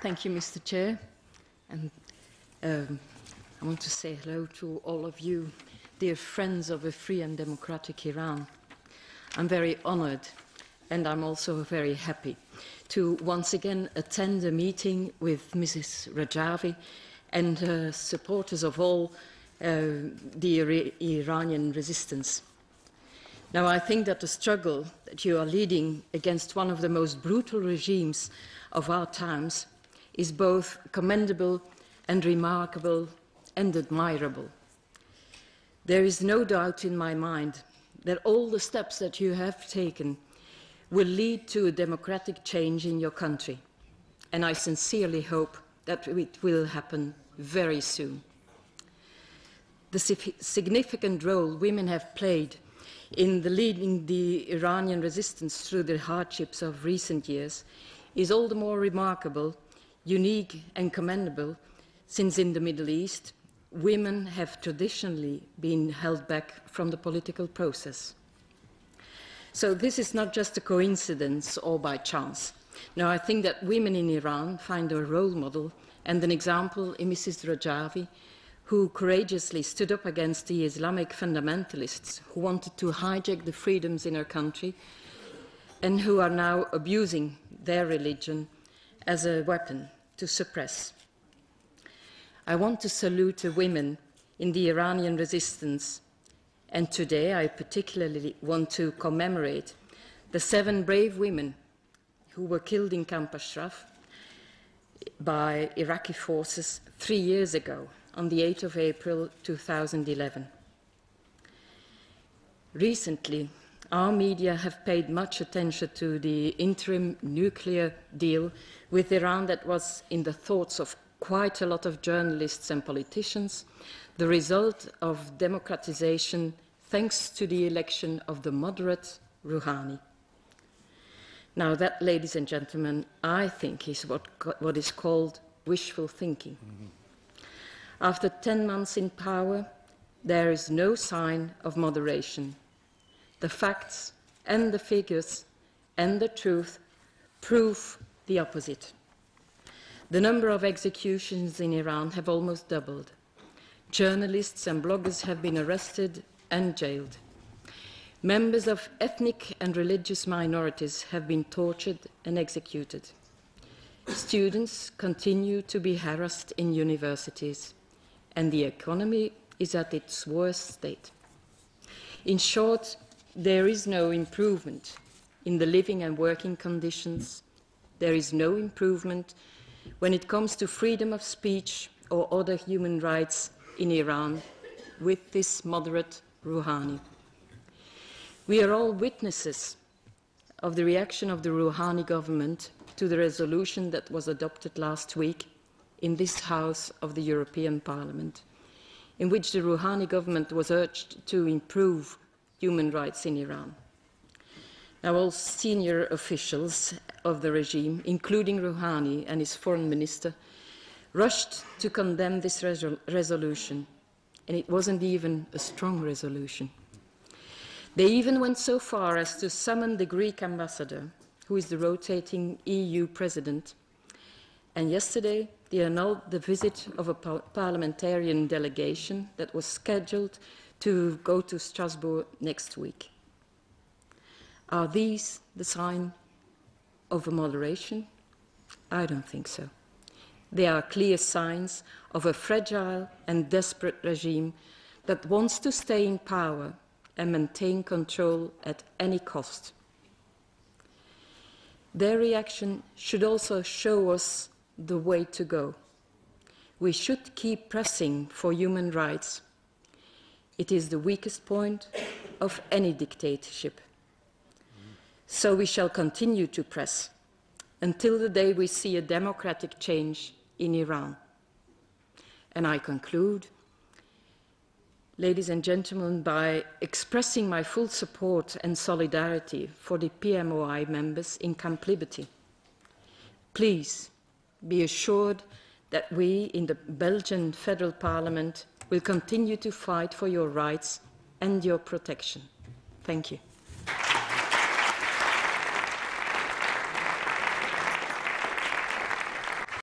Thank you, Mr. Chair. And I want to say hello to all of you, dear friends of a free and democratic Iran. I'm very honored, and I'm also very happy to once again attend a meeting with Mrs. Rajvi and supporters of all the Iranian resistance. Now, I think that the struggle that you are leading against one of the most brutal regimes of our times is both commendable and remarkable and admirable. There is no doubt in my mind that all the steps that you have taken will lead to a democratic change in your country, and I sincerely hope that it will happen very soon. The significant role women have played in leading the Iranian resistance through the hardships of recent years is all the more remarkable, unique and commendable, since in the Middle East, women have traditionally been held back from the political process. So this is not just a coincidence or by chance. No, I think that women in Iran find a role model and an example in Mrs. Rajvi, who courageously stood up against the Islamic fundamentalists who wanted to hijack the freedoms in her country and who are now abusing their religion as a weapon to suppress. I want to salute the women in the Iranian resistance, and today I particularly want to commemorate the 7 brave women who were killed in Camp Ashraf by Iraqi forces 3 years ago, on the 8th of April 2011. Recently, our media have paid much attention to the interim nuclear deal with Iran that was in the thoughts of quite a lot of journalists and politicians, the result of democratization thanks to the election of the moderate Rouhani. Now that, ladies and gentlemen, I think is what is called wishful thinking. After 10 months in power, there is no sign of moderation. The facts and the figures and the truth prove the opposite. The number of executions in Iran have almost doubled. Journalists and bloggers have been arrested and jailed. Members of ethnic and religious minorities have been tortured and executed. Students continue to be harassed in universities, and the economy is at its worst state. In short, there is no improvement in the living and working conditions. There is no improvement when it comes to freedom of speech or other human rights in Iran with this moderate Rouhani. We are all witnesses of the reaction of the Rouhani government to the resolution that was adopted last week in this House of the European Parliament, in which the Rouhani government was urged to improve human rights in Iran. Now, all senior officials of the regime, including Rouhani and his foreign minister, rushed to condemn this resolution, and it wasn't even a strong resolution. They even went so far as to summon the Greek ambassador, who is the rotating EU president, and yesterday they annulled the visit of a parliamentarian delegation that was scheduled to go to Strasbourg next week. Are these the sign of a moderation? I don't think so. They are clear signs of a fragile and desperate regime that wants to stay in power and maintain control at any cost. Their reaction should also show us the way to go. We should keep pressing for human rights. It is the weakest point of any dictatorship. So we shall continue to press until the day we see a democratic change in Iran. And I conclude, ladies and gentlemen, by expressing my full support and solidarity for the PMOI members in Camp Liberty. Please be assured that we in the Belgian Federal Parliament will continue to fight for your rights and your protection. Thank you.